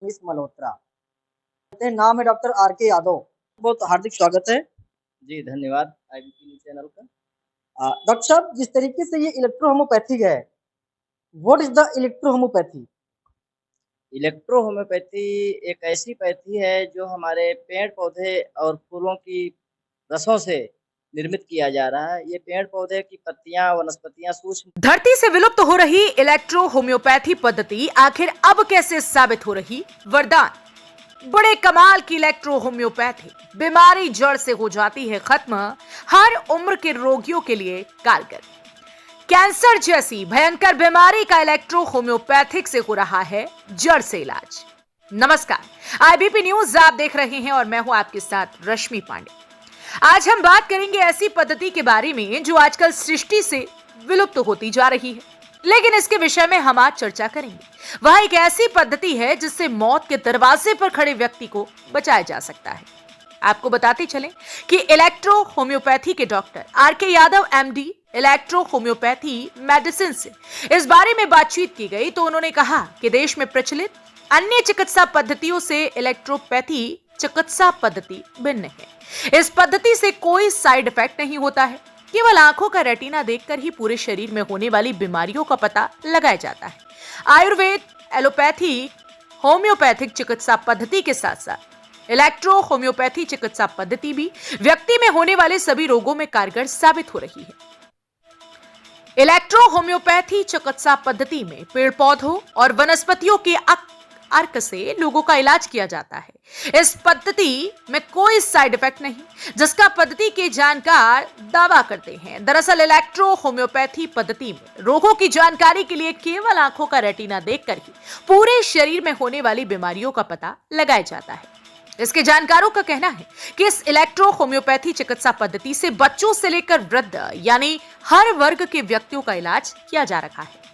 Miss Malhotra. नाम है doctor R के यादव। बहुत हार्दिक स्वागत है। जी, धन्यवाद आईबीपी न्यूज़ चैनल का। डॉक्टर साहब, जिस तरीके से ये इलेक्ट्रो होम्योपैथी है, what is the electro homeopathy? Electro homeopathy एक ऐसी पैथी है जो हमारे पेड़-पौधे और फूलों की रसों से निर्मित किया जा रहा है। ये पेड़-पौधे की पत्तियाँ, वनस्पतियाँ सूक्ष्म धरती से विलुप्त हो रही इलेक्ट्रो होम्योपैथी पद्धति आखिर अब कैसे साबित हो रही वरदान? बड़े कमाल की इलेक्ट्रो होम्योपैथी बीमारी जड़ से हो जाती है खत्म, हर उम्र के रोगियों के लिए कारगर। कैंसर जैसी भयंकर बीमारी का इलेक्ट्रो होम्योपैथिक से हो रहा है जड़ से इलाज। नमस्कार, आईबीपी न्यूज आप देख रहे हैं और मैं हूं आपके साथ रश्मि पांडे। आज हम बात करेंगे ऐसी पद्धति के बारे में जो आजकल सृष्टि से विलुप्त होती जा रही है, लेकिन इसके विषय में हम आज चर्चा करेंगे। वह एक ऐसी पद्धति है जिससे मौत के दरवाजे पर खड़े व्यक्ति को बचाया जा सकता है। आपको बताते चलें कि इलेक्ट्रो होम्योपैथी के डॉक्टर आर के Yadav MD electro homeopathy medicine से इस बारे में बातचीत की गई तो उन्होंने कहा कि देश में प्रचलित अन्य चिकित्सा पद्धतियों से इलेक्ट्रोपैथी चिकित्सा पद्धति भिन्न है। इस पद्धति से कोई साइड इफेक्ट नहीं होता है, केवल आंखों का रेटिना देखकर ही पूरे शरीर में होने वाली बीमारियों का पता लगाया जाता है। आयुर्वेद, एलोपैथी, होम्योपैथिक चिकित्सा पद्धति के साथ साथ इलेक्ट्रो होम्योपैथी चिकित्सा पद्धति भी व्यक्ति में होने वाले सभी रोगों में कारगर साबित हो रही है। इलेक्ट्रो होम्योपैथी चिकित्सा पद्धति में पेड़ पौधों और वनस्पतियों के अर्क से लोगों का इलाज किया जाता है। इस पद्धति में कोई साइड इफेक्ट नहीं, जिसका पद्धति के जानकार दावा करते हैं। दरअसल इलेक्ट्रो होम्योपैथी पद्धति में रोगों की जानकारी के लिए केवल आंखों का रेटिना देखकर ही पूरे शरीर में होने वाली बीमारियों का पता लगाया जाता है। इसके जानकारों का कहना है कि इस इलेक्ट्रो होम्योपैथी चिकित्सा पद्धति से बच्चों से लेकर वृद्ध यानी हर वर्ग के व्यक्तियों का इलाज किया जा रहा है।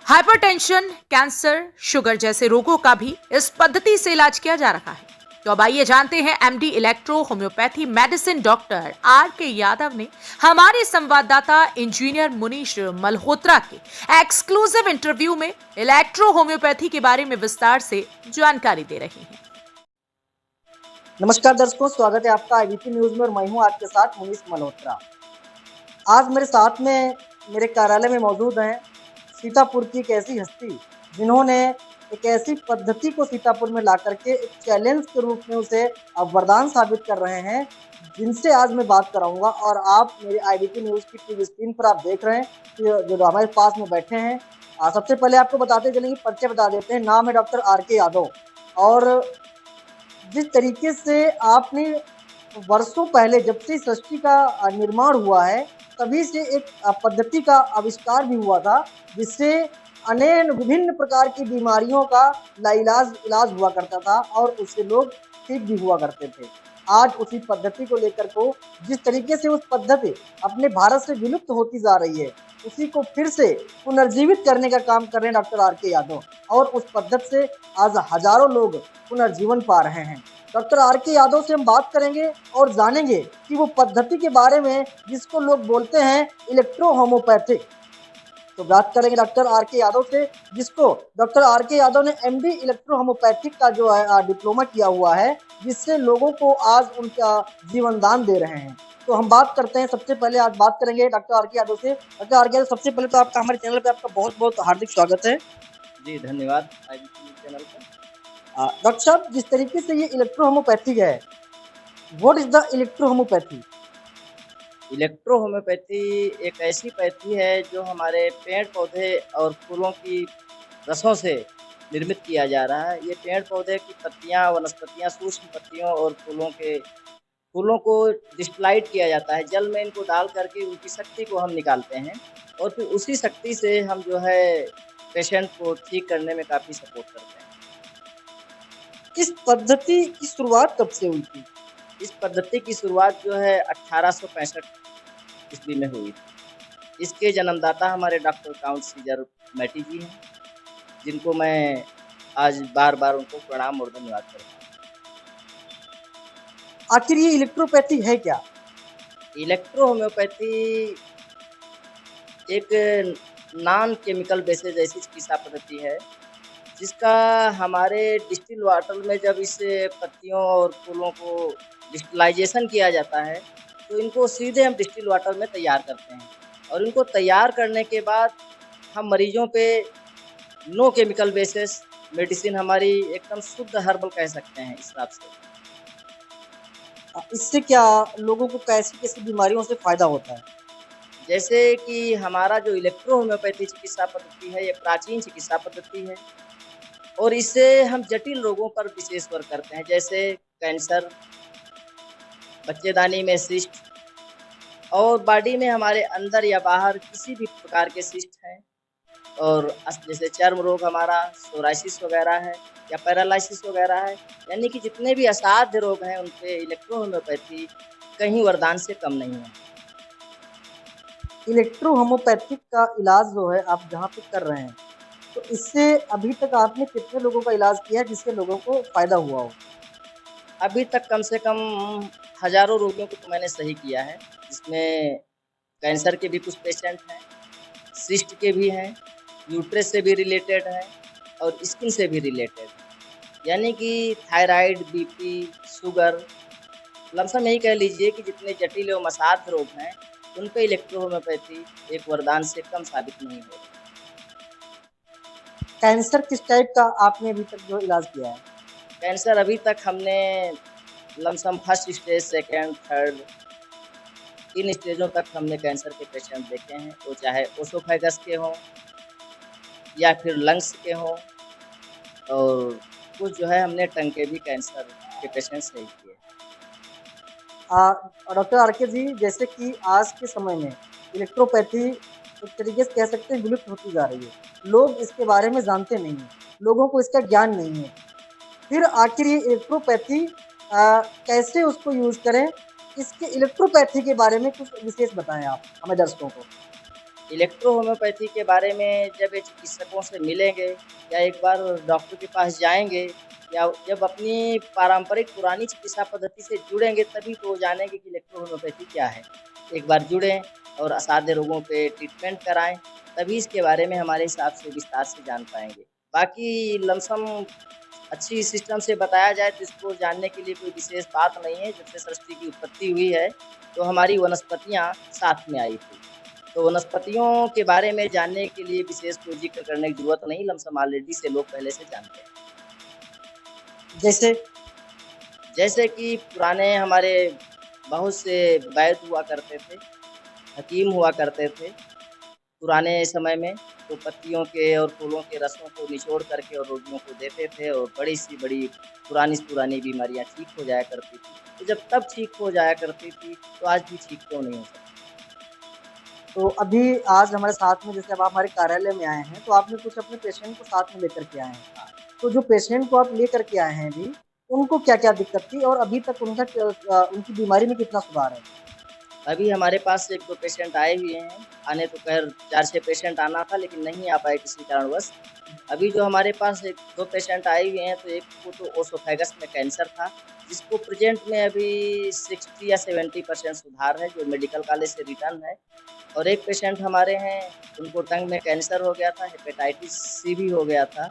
हाइपरटेंशन, कैंसर, शुगर जैसे रोगों का भी इस पद्धति से इलाज किया जा रहा है। तो अब आइए जानते हैं MD electro homeopathy medicine doctor R के यादव ने हमारे संवाददाता इंजीनियर मुनीश मल्होत्रा के एक्सक्लूसिव इंटरव्यू में इलेक्ट्रो होम्योपैथी के बारे में विस्तार से जानकारी दे रहे हैं। नमस्कार दर्शकों, स्वागत है आपका आईबीपी न्यूज में और मैं हूं आपके साथ मुनीश मल्होत्रा। आज मेरे साथ में मेरे कार्यालय में मौजूद हैं सीतापुर की एक ऐसी हस्ती जिन्होंने एक ऐसी पद्धति को सीतापुर में ला करके एक चैलेंज के रूप में उसे अब वरदान साबित कर रहे हैं, जिनसे आज मैं बात कराऊंगा। और आप मेरे आईबीपी न्यूज़ की टीवी स्क्रीन पर आप देख रहे हैं कि जो हमारे पास में बैठे हैं। सबसे पहले आपको बताते चलेंगे, परिचय बता देते हैं। नाम है डॉक्टर आर के यादव। और जिस तरीके से आपने वर्षों पहले, जब से सृष्टि का निर्माण हुआ है, तभी से एक पद्धति का आविष्कार भी हुआ था, जिससे अनेक विभिन्न प्रकार की बीमारियों का इलाज हुआ करता था और उससे लोग ठीक भी हुआ करते थे। आज उसी पद्धति को लेकर को जिस तरीके से उस पद्धति अपने भारत से विलुप्त होती जा रही है, उसी को फिर से पुनर्जीवित करने का काम कर रहे हैं डॉक्टर आर के यादव। और उस पद्धति से आज हजारों लोग पुनर्जीवन पा रहे हैं। डॉक्टर आर के यादव से हम बात करेंगे और जानेंगे कि वो पद्धति के बारे में जिसको लोग बोलते हैं इलेक्ट्रो होम्योपैथिक। तो बात करेंगे डॉक्टर आर के यादव से, जिसको डॉक्टर आर के यादव ने एमडी इलेक्ट्रो होम्योपैथिक का जो है डिप्लोमा किया हुआ है, जिससे लोगों को आज उनका जीवन दान दे रहे हैं। तो हम बात करते हैं, सबसे पहले आज बात करेंगे डॉक्टर आर के यादव से। डॉक्टर आर के यादव, सबसे पहले तो आपका हमारे चैनल पे आपका बहुत बहुत हार्दिक स्वागत है। जी, धन्यवाद आईबीपी न्यूज़ चैनल का। डॉक्टर साहब, जिस तरीके से ये इलेक्ट्रो होम्योपैथिक है, what is the electro homeopathy? Electro homeopathy एक ऐसी पैथी है जो हमारे पेड़-पौधे और फूलों की रसों से निर्मित किया जा रहा है। ये पेड़-पौधे की पत्तियाँ, वनस्पतियाँ, सूक्ष्म पत्तियों और फूलों को डिस्टिलाइट किया जाता है। जल में इनको डाल करके उनकी शक्ति को हम निकालते हैं और फिर उसी शक्ति से हम जो है पेशेंट को ठीक करने में काफ़ी सपोर्ट करते हैं। इस पद्धति की शुरुआत कब से हुई थी? इस पद्धति की शुरुआत जो है 1865 ईस्वी में हुई थी। इसके जन्मदाता हमारे डॉक्टर काउंट सीजर मैटी जी हैं, जिनको मैं आज बार-बार उनको प्रणाम और धन्यवाद करता हूँ। आखिर ये इलेक्ट्रोपैथी है क्या? इलेक्ट्रो होम्योपैथी एक नॉन केमिकल बेसिस ऐसी चिकित्सा पद्धति है जिसका हमारे डिस्टिल वाटर में जब इस पत्तियों और फूलों को डिस्टिलाइजेशन किया जाता है, तो इनको सीधे हम डिस्टिल वाटर में तैयार करते हैं और इनको तैयार करने के बाद हम मरीजों पे नो केमिकल बेसिस मेडिसिन हमारी एकदम शुद्ध हर्बल कह सकते हैं इस हिसाब से। इससे क्या लोगों को कैसी-कैसी बीमारियों से फ़ायदा होता है? जैसे कि हमारा जो इलेक्ट्रो होम्योपैथी चिकित्सा पद्धति है, ये प्राचीन चिकित्सा पद्धति है और इससे हम जटिल रोगों पर विशेष वर्क करते हैं, जैसे कैंसर, बच्चेदानी में सिस्ट और बॉडी में हमारे अंदर या बाहर किसी भी प्रकार के सिस्ट हैं और जैसे चर्म रोग हमारा सोराइसिस वगैरह है या पैरालिसिस वगैरह है, यानी कि जितने भी असाध्य रोग हैं, उन पे इलेक्ट्रो होम्योपैथी कहीं वरदान से कम नहीं है। इलेक्ट्रो होम्योपैथिक का इलाज जो है आप जहाँ पे कर रहे हैं, तो इससे अभी तक आपने कितने लोगों का इलाज किया है जिससे लोगों को फ़ायदा हुआ हो? अभी तक कम से कम हज़ारों रोगियों को तो मैंने सही किया है, जिसमें कैंसर के भी कुछ पेशेंट हैं, सिस्ट के भी हैं, यूट्रस से भी रिलेटेड हैं और स्किन से भी रिलेटेड हैं। यानी कि थायराइड, बीपी, शुगर, लमसम यही कह लीजिए कि जितने जटिल एवं असाध्य रोग हैं, उन पे इलेक्ट्रो होम्योपैथी एक वरदान से कम साबित नहीं हो रही। कैंसर किस टाइप का आपने अभी तक जो इलाज किया है? कैंसर अभी तक हमने lump sum first stage, second, third 3 स्टेजों तक हमने कैंसर के पेशेंट देखे हैं, वो चाहे ओसोफेगस के हों या फिर लंग्स के हों और कुछ जो है हमने टंग के भी कैंसर के पेशेंट सही किए। Doctor R K. जी, जैसे कि आज के समय में इलेक्ट्रोपैथी एक तरीके से कह सकते हैं विलुप्त होती जा रही है। लोग इसके बारे में जानते नहीं हैं, लोगों को इसका ज्ञान नहीं है। फिर आखिर ये इलेक्ट्रोपैथी कैसे उसको यूज़ करें? इसके इलेक्ट्रोपैथी के बारे में कुछ विशेष बताएँ आप हमें दर्शकों को। इलेक्ट्रो होम्योपैथी के बारे में जब ये चिकित्सकों से मिलेंगे या एक बार डॉक्टर के पास जाएँगे या जब अपनी पारंपरिक पुरानी चिकित्सा पद्धति से जुड़ेंगे तभी तो वो जानेंगे कि इलेक्ट्रो होम्योपैथी क्या है। एक बार जुड़ें और असाध्य रोगों पे ट्रीटमेंट कराएँ, तभी इसके बारे में हमारे हिसाब से विस्तार से जान पाएँगे। बाकी लमसम अच्छी सिस्टम से बताया जाए तो इसको जानने के लिए कोई विशेष बात नहीं है। जब से सृष्टि की उत्पत्ति हुई है, तो हमारी वनस्पतियाँ साथ में आई थी। तो वनस्पतियों के बारे में जानने के लिए विशेष कोई ज़िक्र करने की ज़रूरत नहीं, लमसम ऑलरेडी से लोग पहले से जानते हैं। जैसे जैसे कि पुराने हमारे बहुत से वैद्य हुआ करते थे, हकीम हुआ करते थे, पुराने समय में तो पत्तियों के और फूलों के रसों को निचोड़ करके और रोगियों को देते थे और बड़ी से बड़ी पुरानी से पुरानी बीमारियाँ ठीक हो जाया करती थी। तो जब तब ठीक हो जाया करती थी, तो आज भी ठीक क्यों नहीं हो सकती? तो अभी आज हमारे साथ में जैसे अब आप हमारे कार्यालय में आए हैं, तो आपने कुछ अपने पेशेंट को साथ में लेकर के आए हैं। तो जो पेशेंट को आप लेकर के आए हैं अभी, उनको क्या-क्या दिक्कत थी और अभी तक उनकी बीमारी में कितना सुधार है? अभी हमारे पास 1-2 पेशेंट आए हुए हैं, आने तो खैर 4-6 पेशेंट आना था लेकिन नहीं आ पाए किसी कारणवश। अभी जो हमारे पास 1-2 पेशेंट आए हुए हैं तो एक को तो ओसोफेगस में कैंसर था, जिसको प्रेज़ेंट में अभी 60 या 70% सुधार है, जो मेडिकल कॉलेज से रिटर्न है। और एक पेशेंट हमारे हैं, उनको टंग में कैंसर हो गया था, हेपेटाइटिस सी भी हो गया था।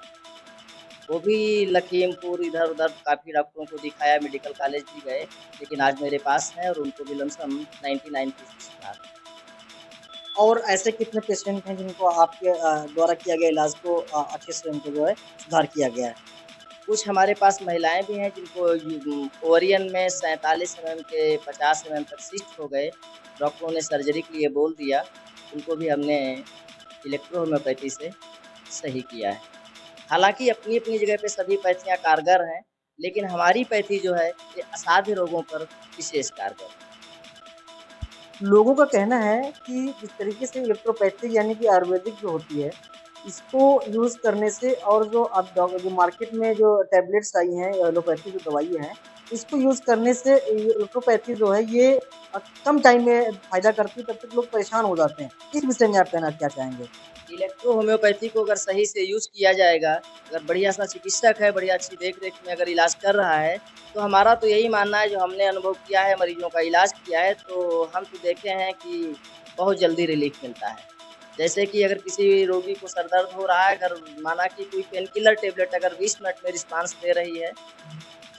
वो भी लखीमपुर इधर-उधर काफ़ी डॉक्टरों को दिखाया, मेडिकल कॉलेज भी गए, लेकिन आज मेरे पास हैं और उनको भी लमसम 99% सुधार है। और ऐसे कितने पेशेंट हैं जिनको आपके द्वारा किया गया इलाज को अच्छे से उनको जो है सुधार किया गया है? कुछ हमारे पास महिलाएँ भी हैं जिनको ओवरियन में 47 एमएम के 50 एमएम तक सिस्ट हो गए, डॉक्टरों ने सर्जरी के लिए बोल दिया, उनको भी हमने इलेक्ट्रो होम्योपैथी से सही किया है। हालाँकि अपनी-अपनी जगह पे सभी पैथियाँ कारगर हैं, लेकिन हमारी पैथी जो है, ये असाध्य रोगों पर विशेष कारगर है। लोगों का कहना है कि जिस तरीके से इलेक्ट्रोपैथी यानी कि आयुर्वेदिक जो होती है, इसको यूज़ करने से और जो अब जो मार्केट में जो टैबलेट्स आई हैं, एलोपैथी जो दवाई है, इसको यूज़ करने से ये इलेक्ट्रोपैथी जो है ये कम टाइम में फ़ायदा करती है, तब तक लोग परेशान हो जाते हैं। इस विषय में आप कहना क्या चाहेंगे? इलेक्ट्रो होम्योपैथी को अगर सही से यूज़ किया जाएगा, अगर बढ़िया-सा चिकित्सक है, बढ़िया अच्छी देख-रेख में अगर इलाज कर रहा है, तो हमारा तो यही मानना है, जो हमने अनुभव किया है, मरीजों का इलाज किया है, तो हम तो देखे हैं कि बहुत जल्दी रिलीफ़ मिलता है। जैसे कि अगर किसी रोगी को सर दर्द हो रहा है, अगर माना कि कोई पेन किलर टेबलेट अगर 20 मिनट में रिस्पॉन्स दे रही है,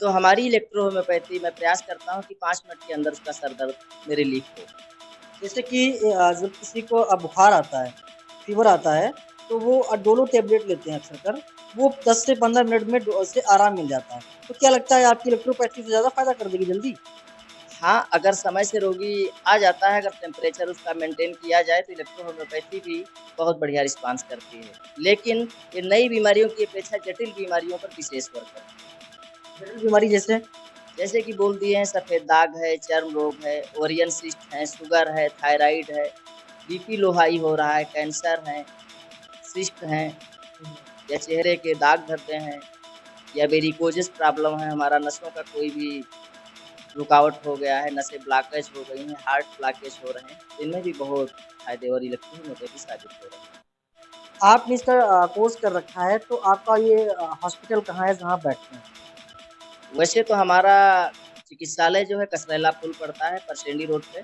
तो हमारी इलेक्ट्रो होम्योपैथी मैं प्रयास करता हूँ कि 5 मिनट के अंदर उसका सर दर्द में रिलीफ हो। जैसे कि जब किसी को बुखार आता है, फीवर आता है, तो वो डोलो टैबलेट लेते हैं अक्सर कर, वो 10 से 15 मिनट में से आराम मिल जाता है। तो क्या लगता है आपकी इलेक्ट्रोपैथी से ज़्यादा फ़ायदा कर देगी जल्दी? हाँ, अगर समय से रोगी आ जाता है, अगर टेम्परेचर उसका मेंटेन किया जाए, तो इलेक्ट्रो होम्योपैथी भी बहुत बढ़िया रिस्पॉन्स करती है। लेकिन ये नई बीमारियों की अपेक्षा जटिल बीमारियों पर विशेष वर्क करती है। जटिल बीमारी जैसे? जैसे कि बोल दिए हैं, सफ़ेद दाग है, चर्म रोग है, ओवरियन सिस्ट है, शुगर है, थायराइड है, बीपी लो हाई हो रहा है, कैंसर है, सिस्ट हैं, या चेहरे के दाग धब्बे हैं, या वेरिकोज़स प्रॉब्लम है, हमारा नसों का कोई भी रुकावट हो गया है, नसें ब्लॉकेज हो गई हैं, हार्ट ब्लॉकेज हो रहे हैं, तो इनमें भी बहुत फ़ायदेवर इलेक्ट्रो होम्योपैथी साबित हो रहा है। आपने इसका कोर्स कर रखा है, तो आपका ये हॉस्पिटल कहाँ है जहाँ आप बैठते हैं? वैसे तो हमारा चिकित्सालय जो है कसरेला पुल पड़ता है परसेंडी रोड पे,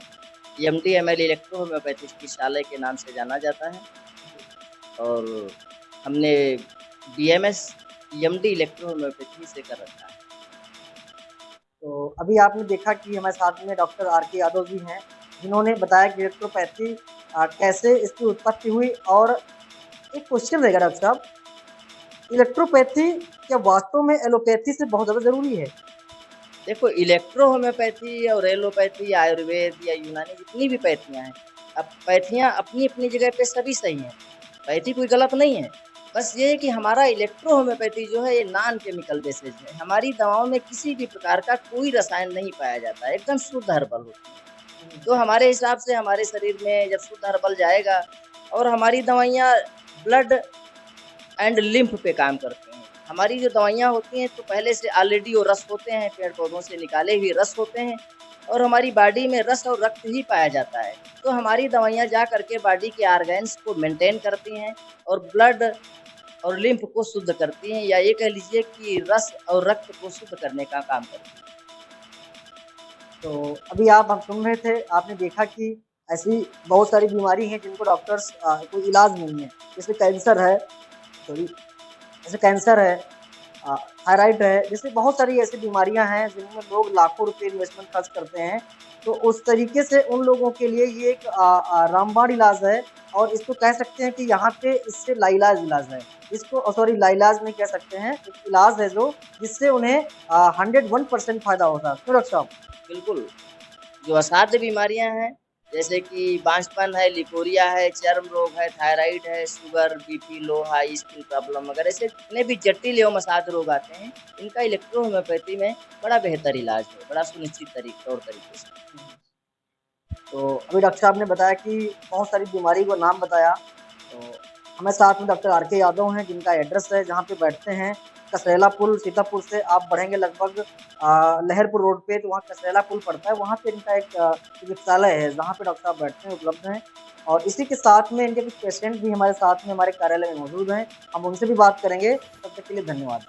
एमडी एमएल इलेक्ट्रो होम्योपैथी चिकित्सालय के नाम से जाना जाता है, और हमने बीएमएस एमडी इलेक्ट्रो होम्योपैथी से कर रखा है। तो अभी आपने देखा कि हमारे साथ में डॉक्टर आर के यादव जी हैं, जिन्होंने बताया कि इलेक्ट्रोपैथी कैसे इसकी उत्पत्ति हुई। और एक क्वेश्चन रहेगा डॉक्टर साहब, इलेक्ट्रोपैथी क्या वास्तव में एलोपैथी से बहुत ज़्यादा ज़रूरी है? देखो, इलेक्ट्रो होम्योपैथी और एलोपैथी, आयुर्वेद या यूनानी जितनी भी पैथियाँ हैं, अब पैथियाँ अपनी-अपनी जगह पे सभी सही हैं, पैथी कोई गलत नहीं है। बस ये है कि हमारा इलेक्ट्रो होम्योपैथी जो है ये नॉन केमिकल बेसिस है। हमारी दवाओं में किसी भी प्रकार का कोई रसायन नहीं पाया जाता है, एकदम शुद्ध हर्बल होती है। तो हमारे हिसाब से हमारे शरीर में जब शुद्ध हर्बल जाएगा, और हमारी दवाइयाँ ब्लड एंड लिम्फ पे काम करती हैं। हमारी जो दवाइयाँ होती हैं, तो पहले से ऑलरेडी वो रस होते हैं, पेड़-पौधों से निकाले हुए रस होते हैं, और हमारी बॉडी में रस और रक्त ही पाया जाता है। तो हमारी दवाइयाँ जा करके बॉडी के ऑर्गन्स को मेंटेन करती हैं, और ब्लड और लिम्फ को शुद्ध करती हैं, या ये कह लीजिए कि रस और रक्त को शुद्ध करने का काम करती हैं। तो अभी हम सुन रहे थे, आपने देखा कि ऐसी बहुत सारी बीमारी हैं जिनको डॉक्टर्स कोई इलाज नहीं है। जैसे कैंसर है, सॉरी, जैसे कैंसर है, थायराइड है, जैसे बहुत सारी ऐसी बीमारियां हैं जिनमें लोग लाखों रुपए इन्वेस्टमेंट खर्च करते हैं। तो उस तरीके से उन लोगों के लिए ये एक रामबाण इलाज है, और इसको कह सकते हैं कि यहाँ पे इससे लाइलाज इलाज है। इसको सॉरी, लाइलाज नहीं कह सकते हैं, एक इलाज है जो जिससे उन्हें 101% फ़ायदा होता है। क्यों डॉक्टर साहब? बिल्कुल, जो असाध्य बीमारियाँ हैं, जैसे कि बांझपन है, लिकोरिया है, चर्म रोग है, थायराइड है, sugar, BP low, high, skin problem वगैरह, ऐसे जितने भी जटिल एवं असाध्य रोग आते हैं, इनका इलेक्ट्रो होम्योपैथी में बड़ा बेहतर इलाज है, बड़ा सुनिश्चित तौर तरीके से। तो अभी डॉक्टर साहब ने बताया कि बहुत सारी बीमारी को नाम बताया। तो हमारे साथ में डॉक्टर आर के यादव हैं, जिनका एड्रेस है जहाँ पे बैठते हैं कसरेला पुल, सीतापुर से आप बढ़ेंगे लगभग लहरपुर रोड पे, तो वहाँ कसरेला पुल पड़ता है, वहाँ पे इनका एक चिकित्सालय है जहाँ पे डॉक्टर साहब बैठते हैं, उपलब्ध हैं। और इसी के साथ में इनके कुछ पेशेंट भी हमारे साथ में हमारे कार्यालय में मौजूद हैं, हम उनसे भी बात करेंगे। तब तक के लिए धन्यवाद।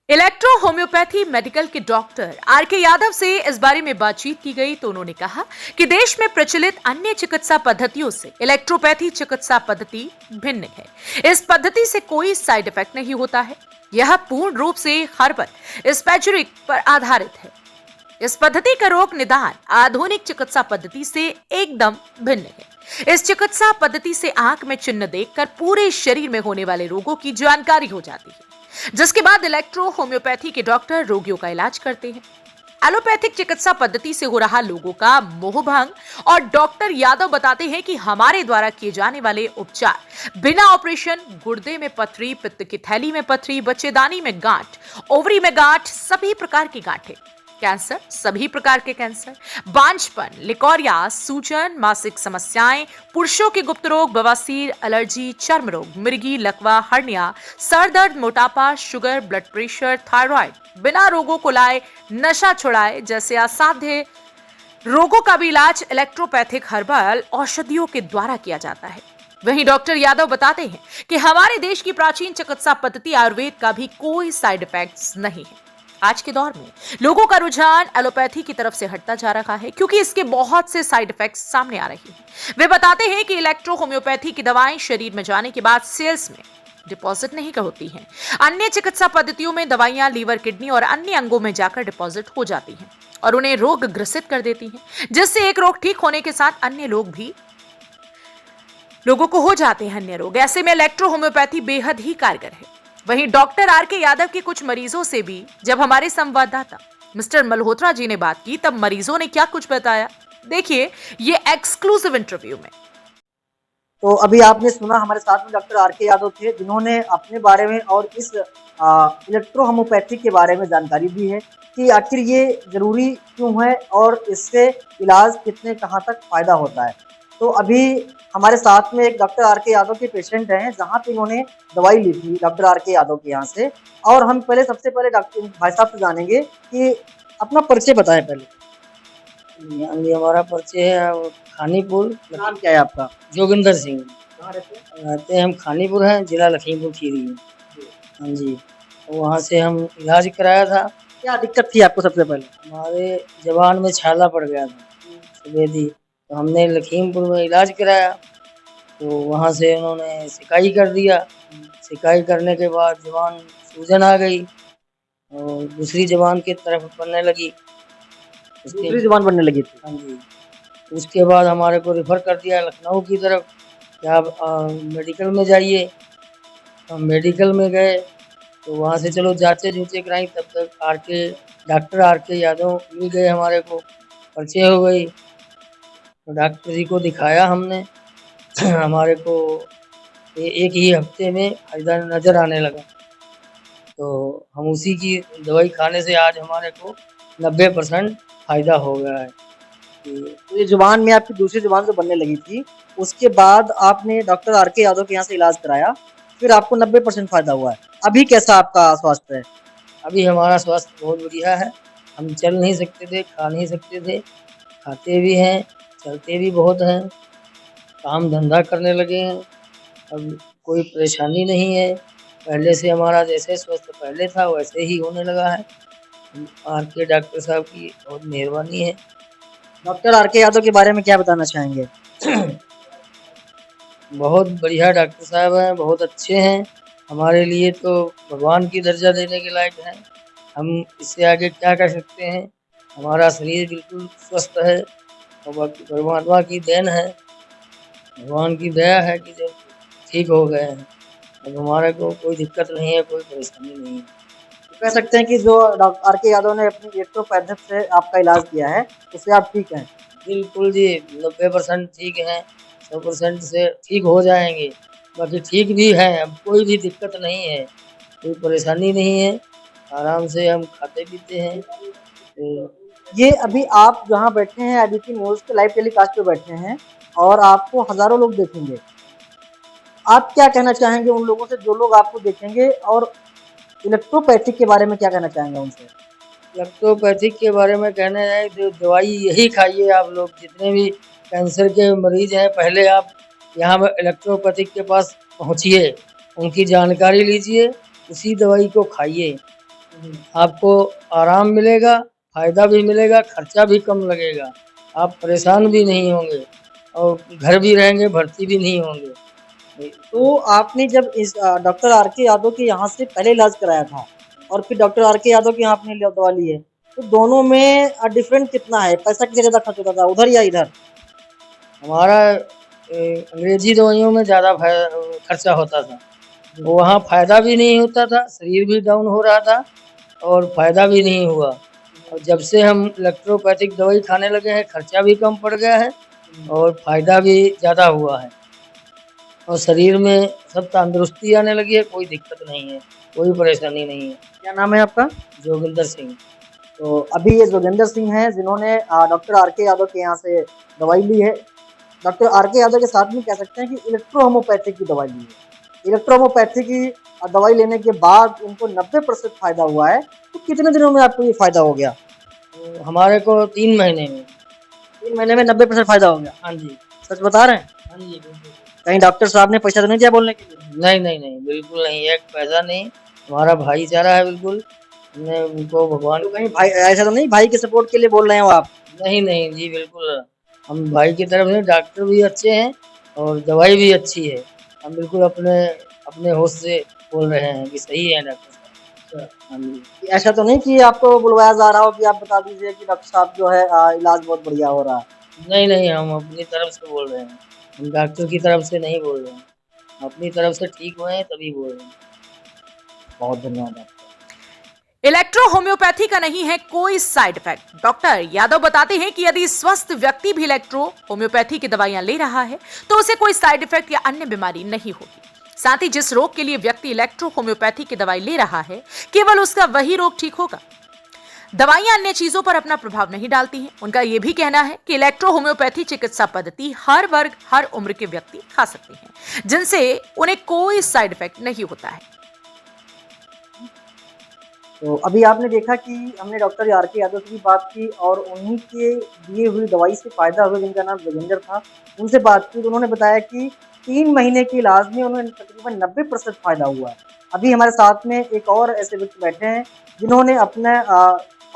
इलेक्ट्रो होम्योपैथी मेडिकल के डॉक्टर आर के यादव से इस बारे में बातचीत की गई तो उन्होंने कहा कि देश में प्रचलित अन्य चिकित्सा पद्धतियों से इलेक्ट्रोपैथी चिकित्सा पद्धति भिन्न है। इस पद्धति से कोई साइड इफेक्ट नहीं होता है। यह पूर्ण रूप से हर्बल स्पेचुरिक पर आधारित है। इस पद्धति का रोग निदान आधुनिक चिकित्सा पद्धति से एकदम भिन्न है। इस चिकित्सा पद्धति से आंख में चिन्ह देखकर पूरे शरीर में होने वाले रोगों की जानकारी हो जाती है, जिसके बाद इलेक्ट्रो होम्योपैथी के डॉक्टर रोगियों का इलाज करते हैं। एलोपैथिक चिकित्सा पद्धति से हो रहा लोगों का मोहभंग, और डॉक्टर यादव बताते हैं कि हमारे द्वारा किए जाने वाले उपचार बिना ऑपरेशन गुर्दे में पथरी, पित्त की थैली में पथरी, बच्चेदानी में गांठ, ओवरी में गांठ, सभी प्रकार की गांठें, कैंसर, सभी प्रकार के कैंसर, बांझपन, लिकोरिया, सूजन, मासिक समस्याएं, पुरुषों के गुप्त रोग, बवासीर, एलर्जी, चर्म रोग, मिर्गी, लकवा, हर्निया, सर दर्द, मोटापा, शुगर, ब्लड प्रेशर, थायराइड, बिना रोगों को लाए नशा छुड़ाए जैसे असाध्य रोगों का भी इलाज इलेक्ट्रोपैथिक हर्बल औषधियों के द्वारा किया जाता है। वहीं डॉक्टर यादव बताते हैं कि हमारे देश की प्राचीन चिकित्सा पद्धति आयुर्वेद का भी कोई साइड इफेक्ट्स नहीं है। आज के दौर में लोगों का रुझान एलोपैथी की तरफ से हटता जा रहा है क्योंकि इसके बहुत से साइड इफेक्ट्स सामने आ रही हैं। वे बताते हैं कि इलेक्ट्रो होम्योपैथी की दवाएं शरीर में जाने के बाद सेल्स में डिपॉजिट नहीं होती हैं। अन्य चिकित्सा पद्धतियों में दवाइयां लीवर, किडनी और अन्य अंगों में जाकर डिपॉजिट हो जाती हैं और उन्हें रोग ग्रसित कर देती हैं, जिससे एक रोग ठीक होने के साथ अन्य लोगों को हो जाते हैं अन्य रोग। ऐसे में इलेक्ट्रो होम्योपैथी बेहद ही कारगर है। वहीं डॉक्टर आर.के. यादव के कुछ मरीजों से भी जब हमारे संवाददाता मिस्टर मल्होत्रा जी ने बात की, तब मरीजों ने क्या कुछ बताया, देखिए ये एक्सक्लूसिव इंटरव्यू में। तो अभी आपने सुना, हमारे साथ में डॉक्टर आर.के. यादव थे, जिन्होंने अपने बारे में और इस इलेक्ट्रो होम्योपैथी के बारे में जानकारी दी है कि आखिर ये जरूरी क्यों है और इससे इलाज कितने कहाँ तक फायदा होता है। तो अभी हमारे साथ में एक डॉक्टर आर.के. यादव के पेशेंट हैं, जहाँ पे इन्होंने दवाई ली थी डॉक्टर आर.के. यादव के यहाँ से। और हम सबसे पहले डॉक्टर भाई साहब से जानेंगे कि अपना परिचय बताएं पहले। हमारा परिचय है खानीपुर। नाम क्या है आपका? जोगिंदर सिंह। कहाँ रहते रहते हैं हम खानीपुर हैं, जिला लखीमपुर खीरी है। हाँ जी, वहाँ से हम इलाज कराया था। क्या दिक्कत थी आपको? सबसे पहले हमारे जबान में छाला पड़ गया था सफेदी, तो हमने लखीमपुर में इलाज कराया। तो वहाँ से उन्होंने सिकाई कर दिया। सिकाई करने के बाद जबान सूजन आ गई और दूसरी जबान की तरफ बनने लगी। दूसरी जुबान बनने लगी थी? हाँ जी। उसके बाद हमारे को रेफर कर दिया लखनऊ की तरफ कि आप मेडिकल में जाइए। हम मेडिकल में गए तो वहाँ से चलो जांचें जूचे कराई। तब तक डॉक्टर आर.के. यादव मिल गए, हमारे को परिचय हो गई। तो डॉक्टर जी को दिखाया हमने। हमारे को एक ही हफ्ते में फायदा नज़र आने लगा। तो हम उसी की दवाई खाने से आज हमारे को 90% फायदा हो गया है। तो ये जुबान में आपकी दूसरी जुबान जो बनने लगी थी, उसके बाद आपने डॉक्टर आर.के. यादव के यहाँ से इलाज कराया, फिर आपको 90% फायदा हुआ है। अभी कैसा आपका स्वास्थ्य है? अभी हमारा स्वास्थ्य बहुत बढ़िया है। हम चल नहीं सकते थे, खा नहीं सकते थे, खाते भी हैं, चलते भी बहुत हैं, काम धंधा करने लगे हैं। अब कोई परेशानी नहीं है। पहले से हमारा जैसे स्वास्थ्य पहले था वैसे ही होने लगा है। आर.के. डॉक्टर साहब की बहुत मेहरबानी है। Doctor R K. यादव के बारे में क्या बताना चाहेंगे? बहुत बढ़िया डॉक्टर साहब हैं, बहुत अच्छे हैं। हमारे लिए तो भगवान की दर्जा देने के लायक हैं। हम इससे आगे क्या कर सकते हैं? हमारा शरीर बिल्कुल स्वस्थ है और बाकी परमात्मा की देन है, भगवान की दया है कि जब ठीक हो गए हैं। अब हमारे को कोई दिक्कत नहीं है, कोई परेशानी नहीं है। तो कह सकते हैं कि जो डॉक्टर आर.के. यादव ने अपनी इलेक्ट्रोपैथी से आपका इलाज किया है, उससे आप ठीक हैं? बिल्कुल जी, 90% ठीक हैं, 100% से ठीक हो जाएंगे। बाकी ठीक भी हैं, अब कोई भी दिक्कत नहीं है, कोई परेशानी नहीं है। आराम से हम खाते पीते हैं। ये अभी आप जहाँ बैठे हैं, एबीपी न्यूज़ के लाइव टेलीकास्ट पे बैठे हैं और आपको हज़ारों लोग देखेंगे। आप क्या कहना चाहेंगे उन लोगों से जो लोग आपको देखेंगे, और इलेक्ट्रोपैथिक के बारे में क्या कहना चाहेंगे उनसे? इलेक्ट्रोपैथिक के बारे में कहना है तो दवाई यही खाइए आप लोग, जितने भी कैंसर के मरीज हैं, पहले आप यहाँ इलेक्ट्रोपैथिक के पास पहुँचिए, उनकी जानकारी लीजिए, उसी दवाई को खाइए। आपको आराम मिलेगा, फ़ायदा भी मिलेगा, खर्चा भी कम लगेगा, आप परेशान भी नहीं होंगे और घर भी रहेंगे, भर्ती भी नहीं होंगे। तो आपने जब इस डॉक्टर आर.के. यादव के यहाँ से पहले इलाज कराया था और फिर डॉक्टर आर.के. यादव के यहाँ आपने दवा ली है, तो दोनों में डिफरेंट कितना है? पैसा कितना ज़्यादा खर्च होता था, उधर या इधर? हमारा अंग्रेजी दवाइयों में ज़्यादा खर्चा होता था, वहाँ फ़ायदा भी नहीं होता था, शरीर भी डाउन हो रहा था और फ़ायदा भी नहीं हुआ। और जब से हम इलेक्ट्रोपैथिक दवाई खाने लगे हैं, खर्चा भी कम पड़ गया है और फ़ायदा भी ज़्यादा हुआ है और शरीर में सब तंदुरुस्ती आने लगी है, कोई दिक्कत नहीं है, कोई परेशानी नहीं है। क्या नाम है आपका? जोगिंदर सिंह। तो अभी ये जोगिंदर सिंह हैं, जिन्होंने डॉक्टर आर.के. यादव के यहाँ से दवाई ली है। Doctor R K. यादव के साथ में कह सकते हैं कि इलेक्ट्रो होम्योपैथिक की दवाई ली है। इलेक्ट्रो होम्योपैथी की दवाई लेने के बाद उनको 90% फायदा हुआ है। तो कितने दिनों में आपको ये फायदा हो गया? तो हमारे को 3 महीने में। 3 महीने में 90% फायदा हो गया? हाँ जी। सच बता रहे हैं? हाँ जी, बिल्कुल। कहीं डॉक्टर साहब ने पैसा तो नहीं दिया बोलने के लिए? नहीं, बिल्कुल नहीं, एक पैसा नहीं, हमारा भाईचारा है बिल्कुल। हमने उनको भगवान तो कहीं भाई ऐसा तो नहीं भाई के सपोर्ट के लिए बोल रहे हो आप? नहीं नहीं जी बिल्कुल, हम भाई की तरफ से डॉक्टर भी अच्छे हैं और दवाई भी अच्छी है। हम बिल्कुल अपने अपने होश से बोल रहे हैं कि सही है डॉक्टर साहब। हाँ जी। ऐसा तो नहीं कि आपको बुलवाया जा रहा हो कि आप बता दीजिए कि डॉक्टर साहब जो है इलाज बहुत बढ़िया हो रहा है। नहीं नहीं, हम अपनी तरफ से बोल रहे हैं, हम डॉक्टर की तरफ से नहीं बोल रहे हैं, हम अपनी तरफ से ठीक हुए हैं तभी बोल रहे हैं। बहुत धन्यवाद आपका। इलेक्ट्रो होम्योपैथी का नहीं है कोई साइड इफेक्ट। डॉक्टर यादव बताते हैं कि यदि स्वस्थ व्यक्ति भी इलेक्ट्रो होम्योपैथी की दवाइयां ले रहा है तो उसे कोई साइड इफेक्ट या अन्य बीमारी नहीं होगी। साथ ही जिस रोग के लिए व्यक्ति इलेक्ट्रो होम्योपैथी की दवाई ले रहा है केवल उसका वही रोग ठीक होगा। दवाइयां अन्य चीजों पर अपना प्रभाव नहीं डालती हैं। उनका यह भी कहना है कि इलेक्ट्रो होम्योपैथी चिकित्सा पद्धति हर वर्ग हर उम्र के व्यक्ति खा सकते हैं, जिनसे उन्हें कोई साइड इफेक्ट नहीं होता है। तो अभी आपने देखा कि हमने डॉक्टर आर के यादव की बात की और उन्हीं के दिए हुई दवाई से फायदा हुआ जिनका नाम जोगिंदर था, उनसे बात की तो उन्होंने बताया कि 3 महीने के इलाज में उन्हें तकरीबन 90% फायदा हुआ है। अभी हमारे साथ में एक और ऐसे व्यक्ति बैठे हैं जिन्होंने अपना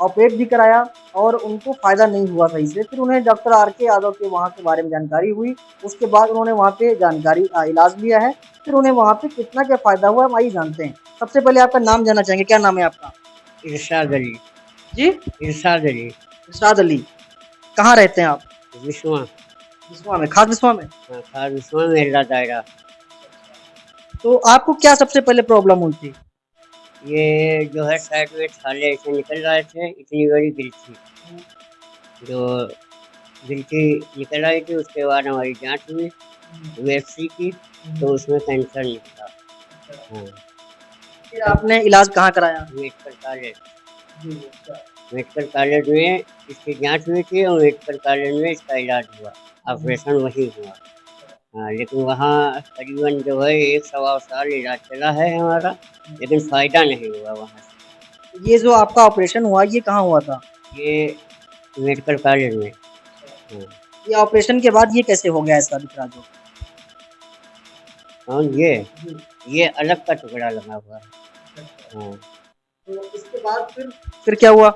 ऑपरेट भी कराया और उनको फायदा नहीं हुआ सही से। फिर उन्हें डॉक्टर आर के यादव के वहाँ के बारे में जानकारी हुई, उसके बाद उन्होंने वहाँ पे इलाज लिया है। फिर उन्हें वहाँ पे कितना क्या फायदा हुआ हम आइए जानते हैं। सबसे पहले आपका नाम जानना चाहेंगे, क्या नाम है आपका? इरशाद अली। जी? इरशाद अली। इरशाद अली। कहाँ रहते हैं आप? विश्वा। बिस्वा में, खास बिस्वा में? हाँ, खास विश्वा मेला दायरा। तो आपको क्या सबसे पहले प्रॉब्लम हुई थी? ये जो है साइड में छाले ऐसे निकल रहे थे, इतनी बड़ी गिल्टी जो गिल्टी निकल आई थी। उसके बाद हमारी जांच हुई यूएफसी की, तो उसमें कैंसर निकला। हाँ, फिर आपने इलाज कहाँ कराया? Medical college. मेडिकल कॉलेज में इसकी जांच हुई थी और मेडिकल कॉलेज में इसका इलाज हुआ, ऑपरेशन वही हुआ। हाँ, लेकिन वहाँ करीबन जो है 1 साल इलाज चला है हमारा, लेकिन फ़ायदा नहीं हुआ वहाँ से। ये जो आपका ऑपरेशन हुआ ये कहाँ हुआ था? ये मेडिकल कॉलेज में। हाँ, ये ऑपरेशन के बाद ये कैसे हो गया ऐसा दिख रहा जो? और ये अलग का टुकड़ा लगा हुआ है। हाँ, तो इसके बाद फिर क्या हुआ?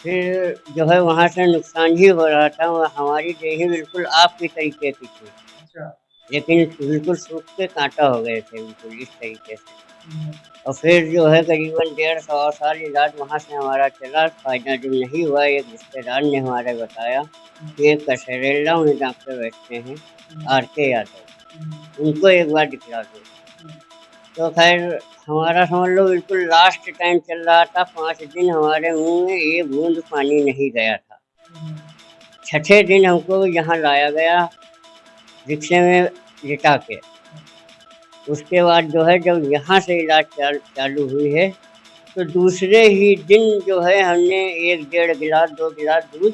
फिर जो है वहाँ से नुकसान ही हो रहा था। हमारी देही बिल्कुल आपकी तरीके की थी, लेकिन बिल्कुल सूख के कांटा हो गए थे, बिल्कुल इस तरीके से। और फिर जो है करीबन 1.5 साल इलाज वहाँ से हमारा चला, फ़ायदा जब नहीं हुआ, एक रिश्तेदार ने हमारे बताया कि एक कसेरेला में डॉक्टर बैठते हैं आर के यादव, उनको एक बार दिखला दो। तो खैर हमारा समझ लो बिल्कुल लास्ट टाइम चल रहा था। 5 दिन हमारे मुंह में एक बूंद पानी नहीं गया था। छठे दिन हमको यहाँ लाया गया रिक्शे में लिटा के। उसके बाद जो है जब यहाँ से इलाज चालू हुई है तो दूसरे ही दिन जो है हमने 1-1.5 गिलास 2 गिलास दूध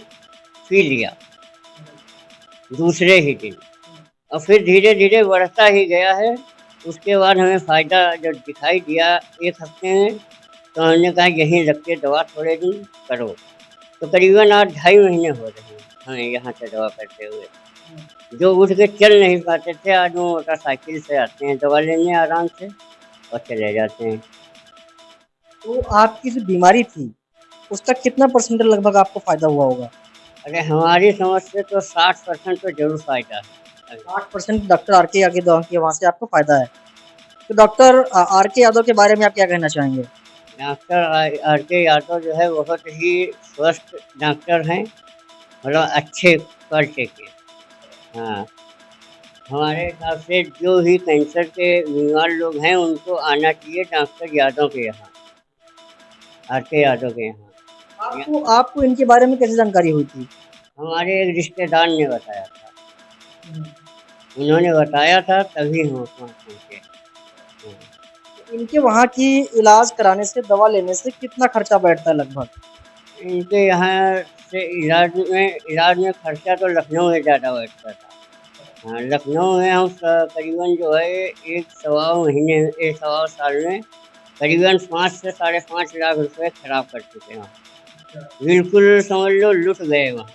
पी लिया दूसरे ही दिन, और फिर धीरे धीरे बढ़ता ही गया है। उसके बाद हमें फ़ायदा जब दिखाई दिया 1 हफ्ते में, तो हमने कहा यहीं रख के दवा थोड़े दिन करो। तो करीबन आज 2.5 महीने हो रहे हैं हमें यहाँ से दवा करते हुए। जो उठ के चल नहीं पाते थे, आज वो मोटरसाइकिल से आते हैं दवा लेने आराम से और चले जाते हैं। तो आपकी जो बीमारी थी उसका कितना परसेंट लगभग आपको फायदा हुआ होगा? अरे हमारी समझ से तो 60% तो जरूर फ़ायदा है। 60% डॉक्टर आर के यादव के वहाँ से आपको फायदा है। तो डॉक्टर आर के यादव के बारे में आप क्या कहना चाहेंगे? डॉक्टर आर के यादव जो है बहुत ही स्वस्थ डॉक्टर हैं, मतलब अच्छे क्वालिटी के। हाँ, हमारे हिसाब से जो भी कैंसर के बीमार लोग हैं उनको आना चाहिए डॉक्टर यादव के यहाँ, आर के यादव के यहाँ। आपको इनके बारे में कैसे जानकारी हुई थी? हमारे एक रिश्तेदार ने बताया था, उन्होंने बताया था तभी हम वहाँ पहुँचे। इनके वहाँ की इलाज कराने से, दवा लेने से कितना खर्चा बैठता है लगभग? इनके यहाँ से इलाज में खर्चा तो लखनऊ में ज़्यादा बैठता था। हाँ, लखनऊ में हम करीबन जो है 1 साल में करीबन 5 से 5.5 लाख रुपए खराब कर चुके हैं। बिल्कुल समझ लो लुट गए वहाँ।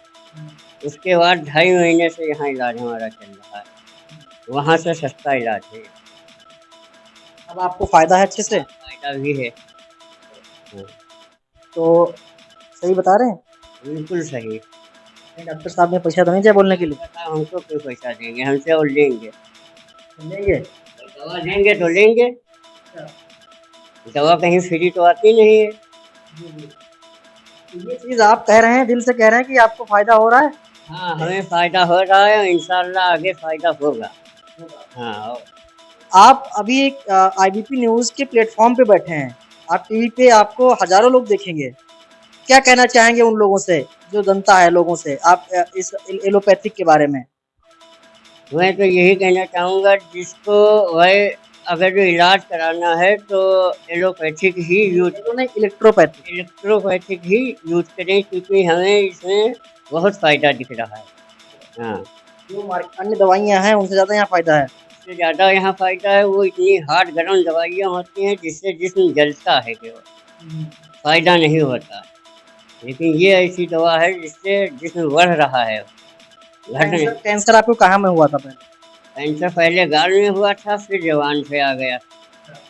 उसके बाद 2.5 महीने से यहाँ इलाज हमारा चल रहा है, वहाँ से सस्ता इलाज है। अब आपको फायदा है अच्छे से? फायदा भी है। तो सही बता रहे हैं? बिल्कुल सही। नहीं, डॉक्टर साहब ने पैसा तो नहीं दिया बोलने के लिए? बताओ हमको क्यों पैसा देंगे, हमसे और लेंगे? लेंगे? दवा देंगे तो लेंगे, दवा कहीं फ्री तो आती नहीं है। तो ये चीज़ आप कह रहे हैं, दिल से कह रहे हैं कि आपको फ़ायदा हो रहा है? हाँ, हमें फ़ायदा हो रहा है, इंशाल्लाह आगे फ़ायदा होगा। हाँ, आप अभी एक आईबीपी न्यूज़ के प्लेटफ़ॉर्म पे बैठे हैं। आप टीवी पे आपको हज़ारों लोग देखेंगे। क्या कहना चाहेंगे उन लोगों से, जो जनता है लोगों से, आप इस एलोपैथिक के बारे में? मैं तो यही कहना चाहूँगा, जिसको वह अगर इलाज कराना है तो एलोपैथिक ही यूज़, तो नहीं, इलेक्ट्रोपैथिक। इलेक्ट्रोपैथिक ही यूज़ करें, क्योंकि हमें इसमें बहुत फ़ायदा दिख रहा है। हाँ, जो अन्य दवाइयाँ हैं उनसे ज़्यादा यहाँ फ़ायदा है। इससे ज़्यादा यहाँ फ़ायदा है। वो इतनी हार्ड गर्म दवाइयाँ होती हैं जिससे जिस्म जलता है केवल, फ़ायदा नहीं होता। लेकिन ये ऐसी दवा है जिससे जिस्म बढ़ रहा है, घट नहीं। कैंसर आपको कहाँ में हुआ था पहले? कैंसर पहले गाल में हुआ था, फिर जबान पे आ गया।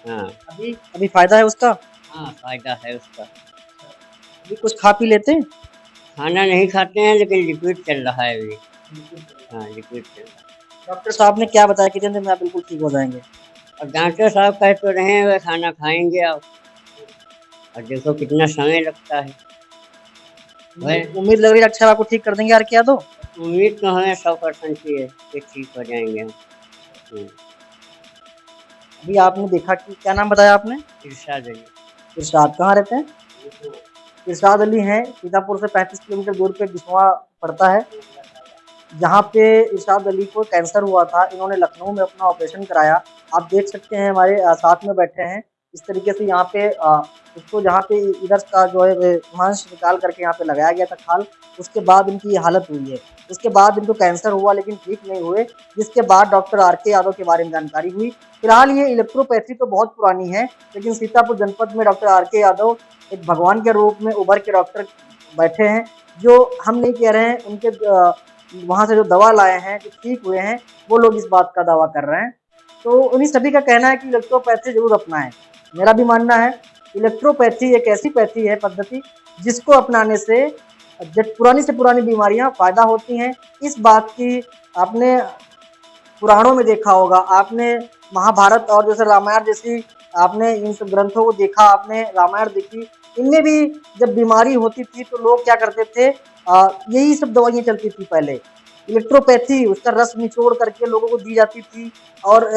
हाँ, अभी फ़ायदा है उसका? हाँ, फ़ायदा है उसका। अभी कुछ खा पी लेते हैं? खाना नहीं खाते हैं, लेकिन लिक्विड चल रहा है अभी। हाँ, लिक्विड चल रहा है। डॉक्टर साहब ने क्या बताया, कितने दिन में आप बिल्कुल ठीक हो जाएँगे? और डॉक्टर साहब कह तो रहे हैं वह खाना खाएंगे आप, और देखो कितना समय लगता है। वह उम्मीद लग रही है डॉक्टर साहब आपको ठीक कर देंगे यार, क्या दो? उम्मीद तो हमें 100% की है कि ठीक हो जाएंगे हम। अभी आपने देखा कि क्या नाम बताया आपने? इरशाद अली। इरशाद कहाँ रहते हैं? इरशाद अली हैं, सीतापुर से 35 किलोमीटर दूर पे बिसवा पड़ता है। जहाँ पे इरशाद अली को कैंसर हुआ था, इन्होंने लखनऊ में अपना ऑपरेशन कराया। आप देख सकते हैं हमारे साथ में बैठे हैं। इस तरीके से यहाँ पे इसको जहाँ पे इधर का जो है मांस निकाल करके यहाँ पे लगाया गया था खाल, उसके बाद इनकी ये हालत हुई है। उसके बाद इनको कैंसर हुआ लेकिन ठीक नहीं हुए, जिसके बाद डॉक्टर आर.के. यादव के बारे में जानकारी हुई। फिलहाल ये इलेक्ट्रोपैथी तो बहुत पुरानी है, लेकिन सीतापुर जनपद में डॉक्टर आर.के. यादव एक भगवान के रूप में उभर के डॉक्टर बैठे हैं, जो हम नहीं कह रहे हैं, उनके वहाँ से जो दवा लाए हैं, जो ठीक हुए हैं, वो लोग इस बात का दावा कर रहे हैं। तो उन्हीं सभी का कहना है कि इलेक्ट्रोपैथी ज़रूर अपनाएं। मेरा भी मानना है, इलेक्ट्रोपैथी एक ऐसी पैथी है, पद्धति, जिसको अपनाने से पुरानी से पुरानी बीमारियां फ़ायदा होती हैं। इस बात की आपने पुराणों में देखा होगा, आपने महाभारत और जैसे रामायण जैसी आपने इन सब ग्रंथों को देखा, आपने रामायण देखी, इनमें भी जब बीमारी होती थी तो लोग क्या करते थे, यही सब दवाइयाँ चलती थी पहले। इलेक्ट्रोपैथी, उसका रस निचोड़ करके लोगों को दी जाती थी, और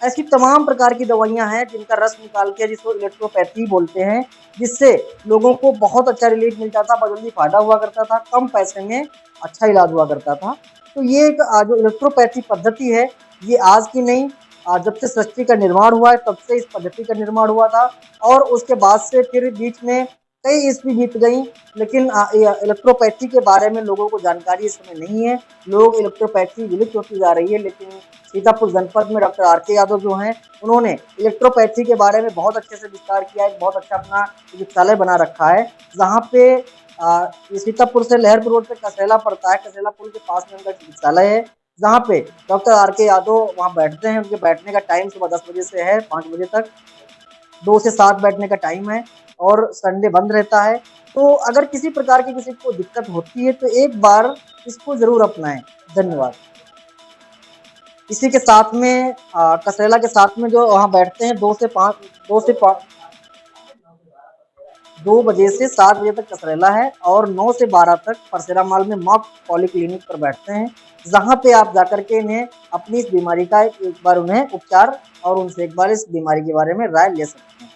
ऐसी तमाम प्रकार की दवाइयाँ हैं जिनका रस निकाल के जिसको इलेक्ट्रोपैथी बोलते हैं, जिससे लोगों को बहुत अच्छा रिलीफ मिलता था, बहुत जल्दी फ़ायदा हुआ करता था, कम पैसे में अच्छा इलाज हुआ करता था। तो ये एक जो इलेक्ट्रोपैथी पद्धति है, ये आज की नहीं, जब से सृष्टि का निर्माण हुआ है तब से इस पद्धति का निर्माण हुआ था, और उसके बाद से फिर बीच में कई ईस्वी बीत गई, लेकिन इलेक्ट्रोपैथी के बारे में लोगों को जानकारी इस समय नहीं है। लोग इलेक्ट्रोपैथी विलुप्त होती जा रही है, लेकिन सीतापुर जनपद में डॉक्टर आर.के. यादव जो हैं, उन्होंने इलेक्ट्रोपैथी के बारे में बहुत अच्छे से विस्तार किया है, बहुत अच्छा अपना चिकित्सालय बना रखा है, जहाँ पे ये सीतापुर से लहरपुर रोड पे कसेला पड़ता है, कसेला पुल के पास में उनका चिकित्सालय है, जहाँ पे डॉक्टर आर.के. यादव वहाँ बैठते हैं। उनके बैठने का टाइम सुबह 10 बजे से है 5 बजे तक, 2 से 7 बैठने का टाइम है, और संडे बंद रहता है। तो अगर किसी प्रकार की किसी को दिक्कत होती है तो एक बार इसको ज़रूर अपनाएं। धन्यवाद। इसी के साथ में कसेला के साथ में जो वहाँ बैठते हैं 2 बजे से 7 बजे तक कसेला है, और 9 से 12 तक परसेरा माल में मॉक पॉलीक्लिनिक पर बैठते हैं, जहाँ पे आप जाकर के इन्हें अपनी इस बीमारी का एक बार उन्हें उपचार और उनसे एक बार इस बीमारी के बारे में राय ले सकते हैं।